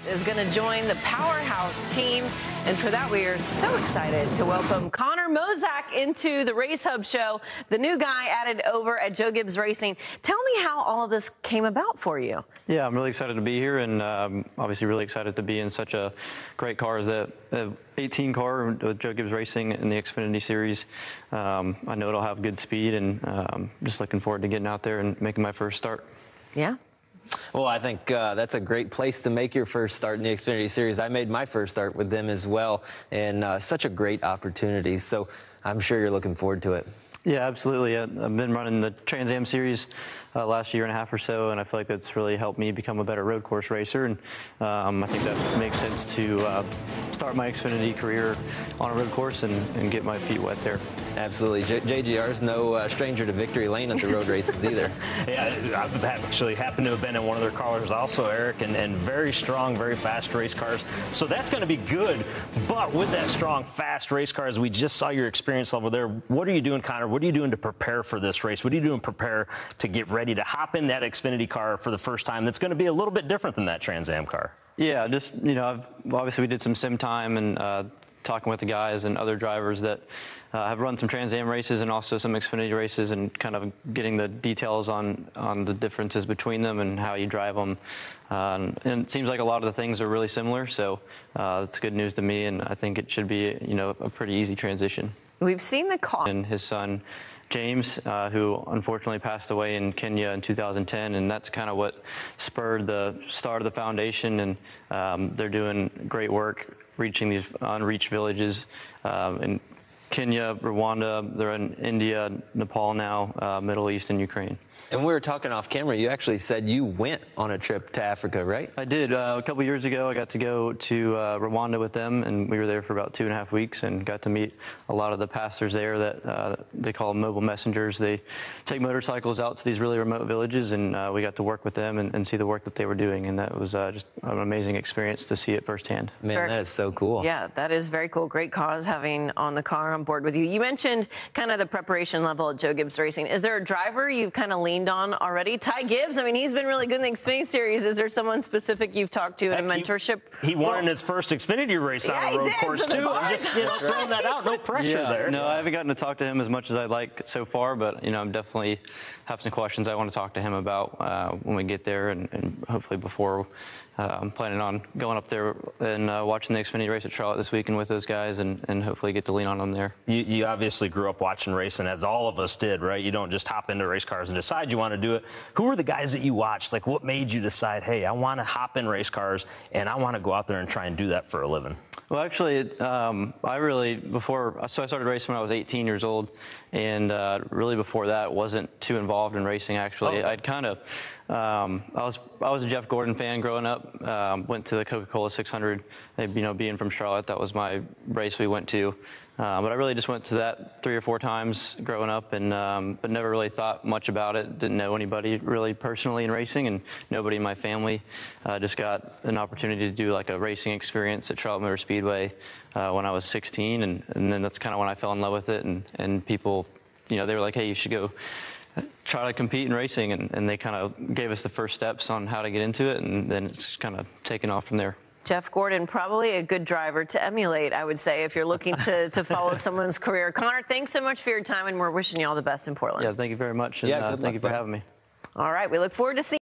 is going to join the powerhouse team. And for that, we are so excited to welcome Connor Mosack into the Race Hub show, the new guy added over at Joe Gibbs Racing. Tell me how all of this came about for you. Yeah, I'm really excited to be here, and obviously really excited to be in such a great car as the 18 car with Joe Gibbs Racing in the Xfinity series. I know it'll have good speed, and just looking forward to getting out there and making my first start. Yeah. Well, I think that's a great place to make your first start in the Xfinity Series. I made my first start with them as well, and such a great opportunity. So I'm sure you're looking forward to it. Yeah, absolutely. I've been running the Trans Am Series last year and a half or so, and I feel like that's really helped me become a better road course racer. And I think that makes sense to start my Xfinity career on a road course and get my feet wet there. Absolutely. JGR's no stranger to victory lane at the road races either. Yeah, I've actually happened to have been in one of their cars also, Eric, and very strong, very fast race cars. So that's going to be good. But with that strong, fast race cars, we just saw your experience level there. What are you doing, Connor? What are you doing to prepare for this race? What are you doing to prepare to get ready to hop in that Xfinity car for the first time that's going to be a little bit different than that Trans Am car? Yeah, just, obviously we did some sim time and talking with the guys and other drivers that have run some Trans Am races and also some Xfinity races, and kind of getting the details on the differences between them and how you drive them. And it seems like a lot of the things are really similar, so it's good news to me, and I think it should be a pretty easy transition. We've seen the car. And his son, James, who unfortunately passed away in Kenya in 2010, and that's kind of what spurred the start of the foundation, and they're doing great work reaching these unreached villages in Kenya, Rwanda, they're in India, Nepal now, Middle East, and Ukraine. And we were talking off camera, you actually said you went on a trip to Africa, right? I did. A couple years ago, I got to go to Rwanda with them, and we were there for about 2.5 weeks and got to meet a lot of the pastors there that they call mobile messengers. They take motorcycles out to these really remote villages, and we got to work with them and see the work that they were doing, and that was just an amazing experience to see it firsthand. Man, that is so cool. Yeah, that is very cool. Great cause having on the car on board with you. You mentioned kind of the preparation level at Joe Gibbs Racing. Is there a driver you've kind of leaned on already? Ty Gibbs, I mean, he's been really good in the Xfinity Series. Is there someone specific you've talked to in a mentorship? He won in his first Xfinity race on a road course, too. I'm just throwing that out. No pressure there. No, I haven't gotten to talk to him as much as I'd like so far, but, I'm definitely have some questions I want to talk to him about when we get there, and hopefully before. I'm planning on going up there and watching the Xfinity race at Charlotte this weekend with those guys, and hopefully get to lean on them there. You obviously grew up watching racing, as all of us did, right? You don't just hop into race cars and decide you want to do it. Who were the guys that you watched? Like, what made you decide, hey, I want to hop in race cars and I want to go out there and try and do that for a living? Well, actually, I started racing when I was 18 years old, and really before that wasn't too involved in racing. Actually, I'd kind of, I was a Jeff Gordon fan growing up. Went to the Coca-Cola 600. Being from Charlotte, that was my race we went to. But I really just went to that 3 or 4 times growing up, and but never really thought much about it. Didn't know anybody really personally in racing, and nobody in my family. Just got an opportunity to do like a racing experience at Charlotte Motor Speedway when I was 16, and then that's kind of when I fell in love with it. And people, they were like, hey, you should go try to compete in racing, and they kind of gave us the first steps on how to get into it, and then it's kind of taken off from there. Jeff Gordon, probably a good driver to emulate, I would say, if you're looking to follow someone's career. Connor, thanks so much for your time, and we're wishing you all the best in Portland. Yeah, thank you very much, and thank you for having me. All right, we look forward to seeing